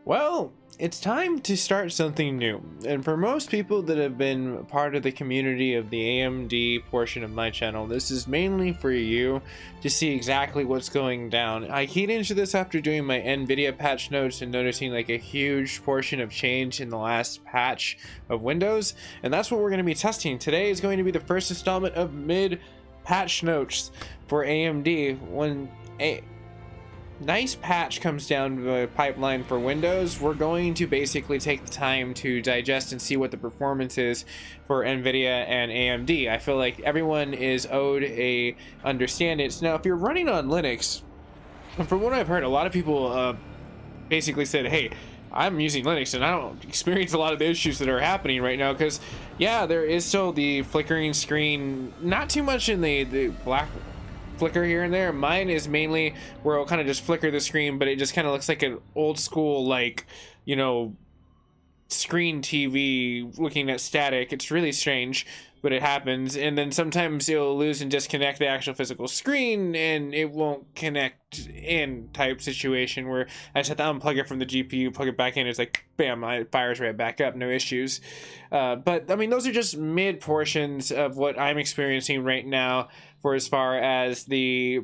Well, it's time to start something new. And for most people that have been part of the community of the AMD portion of my channel, this is mainly for you to see exactly what's going down. I keyed into this after doing my NVIDIA patch notes and noticing like a huge portion of change in the last patch of Windows. And that's what we're going to be testing. Today is going to be the first installment of mid patch notes for AMD. When a nice patch comes down the pipeline for Windows, we're going to basically take the time to digest and see what the performance is for NVIDIA and AMD. I feel like everyone is owed a understanding. Now, if you're running on Linux, and from what I've heard, a lot of people basically said, hey, I'm using Linux and I don't experience a lot of the issues that are happening right now, because yeah, there is still the flickering screen, not too much in the black flicker here and there. Mine is mainly where it'll kind of just flicker the screen, but it just kind of looks like an old school, like, you know, screen TV looking at static. It's really strange, but it happens. And then sometimes it'll lose and disconnect the actual physical screen and it won't connect in type situation where I just have to unplug it from the GPU, plug it back in, it's like bam, it fires right back up, no issues. But I mean, those are just mid portions of what I'm experiencing right now for as far as the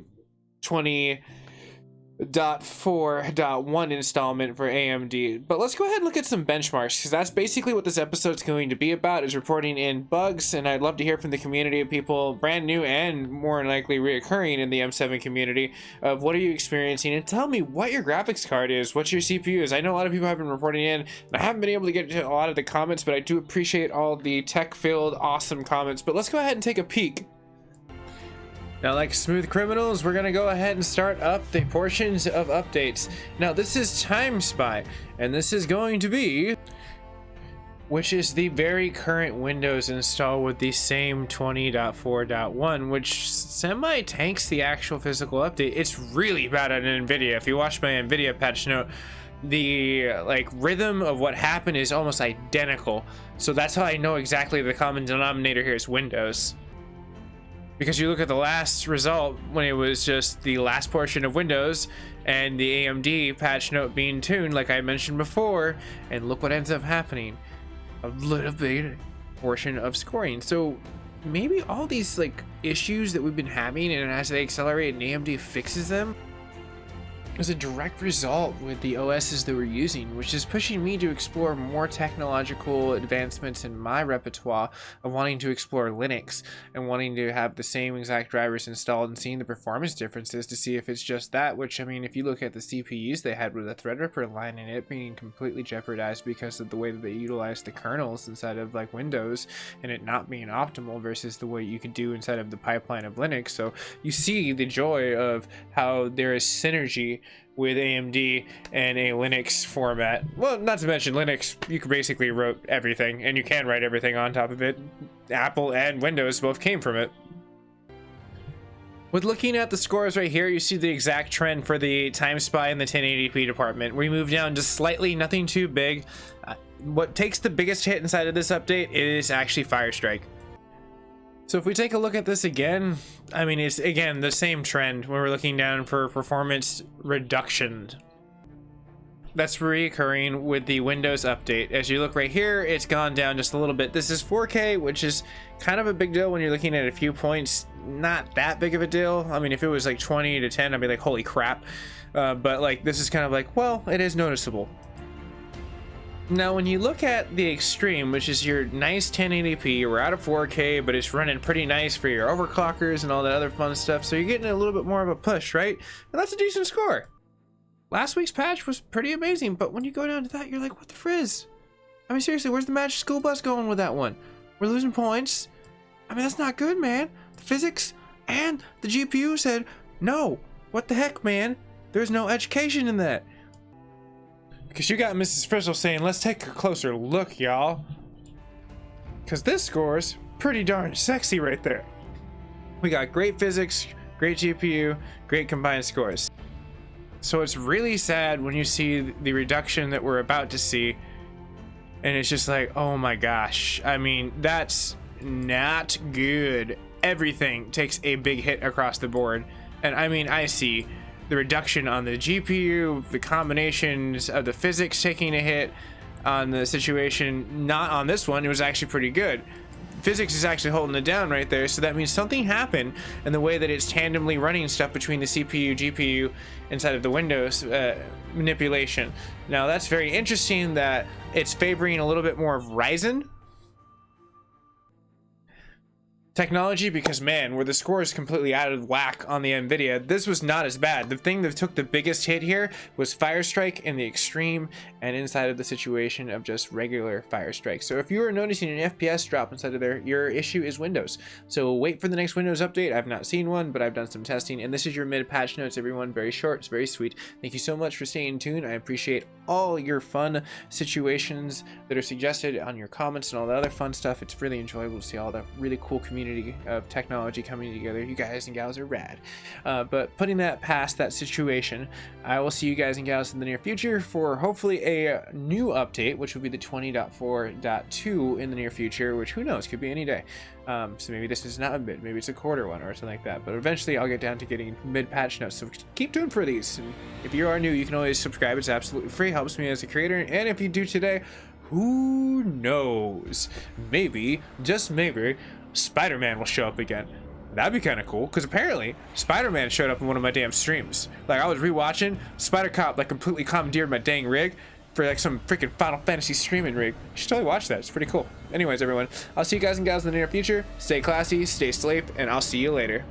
20.4.1 installment for AMD. But let's go ahead and look at some benchmarks, because that's basically what this episode's going to be about, is reporting in bugs. And I'd love to hear from the community of people brand new and more than likely reoccurring in the M7 community of what are you experiencing, and tell me what your graphics card is, what your CPU is. I know a lot of people have been reporting in and I haven't been able to get to a lot of the comments, but I do appreciate all the tech filled awesome comments. But let's go ahead and take a peek. Now, like smooth criminals, we're gonna go ahead and start up the portions of updates. Now, this is Time Spy, and this is going to be, which is the very current Windows install with the same 20.4.1, which semi-tanks the actual physical update. It's really bad on NVIDIA. If you watch my NVIDIA patch note, the like rhythm of what happened is almost identical. So that's how I know exactly the common denominator here is Windows. Because you look at the last result when it was just the last portion of Windows and the AMD patch note being tuned, like I mentioned before, and look what ends up happening. A little bit portion of scoring. So maybe all these like issues that we've been having, and as they accelerate and AMD fixes them, is a direct result with the OSs that we're using, which is pushing me to explore more technological advancements in my repertoire of wanting to explore Linux and wanting to have the same exact drivers installed and seeing the performance differences to see if it's just that, which I mean, if you look at the CPUs they had with a Theadripper line and it being completely jeopardized because of the way that they utilize the kernels inside of like Windows and it not being optimal versus the way you could do inside of the pipeline of Linux. So you see the joy of how there is synergy with AMD and a Linux format. Well, not to mention Linux, you can basically write everything, and you can write everything on top of it. Apple and Windows both came from it. With looking at the scores right here, you see the exact trend for the Time Spy and the 1080p department. We move down just slightly, nothing too big. What takes the biggest hit inside of this update is actually Firestrike. So if we take a look at this again, I mean, it's again the same trend when we're looking down for performance reduction. That's recurring with the Windows update. As you look right here, it's gone down just a little bit. This is 4K, which is kind of a big deal when you're looking at a few points. Not that big of a deal. I mean, if it was like 20 to 10, I'd be like, holy crap. But like, this is kind of like, well, it is noticeable. Now, when you look at the extreme, which is your nice 1080p, we're out of 4K, but it's running pretty nice for your overclockers and all that other fun stuff. So you're getting a little bit more of a push, right? And that's a decent score. Last week's patch was pretty amazing, but when you go down to that, you're like, what the frizz? I mean, seriously, where's the Magic School Bus going with that one? We're losing points. I mean, that's not good, man. The physics and the GPU said, no, what the heck, man? There's no education in that. Because you got Mrs. Frizzle saying, let's take a closer look, y'all. Because this score's pretty darn sexy right there. We got great physics, great GPU, great combined scores. So it's really sad when you see the reduction that we're about to see. And it's just like, oh my gosh. I mean, that's not good. Everything takes a big hit across the board. And I mean, I see the reduction on the GPU, the combinations of the physics taking a hit on the situation. Not on this one, it was actually pretty good. Physics is actually holding it down right there, so that means something happened in the way that it's tandemly running stuff between the CPU, GPU inside of the Windows manipulation. Now that's very interesting that it's favoring a little bit more of Ryzen technology, because man, where the score is completely out of whack on the Nvidia, this was not as bad. The thing that took the biggest hit here was Firestrike in the extreme and inside of the situation of just regular Firestrike. So if you are noticing an FPS drop inside of there, your issue is Windows. So wait for the next Windows update. I've not seen one, but I've done some testing, and this is your mid patch notes, everyone. Very short, it's very sweet. Thank you so much for staying tuned. I appreciate all your fun situations that are suggested on your comments and all the other fun stuff. It's really enjoyable to see all the really cool community of technology coming together. You guys and gals are rad. But putting that past that situation, I will see you guys and gals in the near future for hopefully a new update, which will be the 20.4.2 in the near future, which who knows, could be any day. So maybe this is not a mid, maybe it's a quarter one or something like that, but eventually I'll get down to getting mid patch notes, so keep tuned for these. And if you are new, you can always subscribe. It's absolutely free, helps me as a creator, and if you do today, who knows, maybe, just maybe, Spider-Man will show up again. That'd be kind of cool, because apparently Spider-Man showed up in one of my damn streams. Like, I was rewatching Spider-Cop, like, completely commandeered my dang rig for like some freaking Final Fantasy streaming rig. You should totally watch that. It's pretty cool. Anyways, everyone, I'll see you guys and gals in the near future. Stay classy, stay safe, and I'll see you later.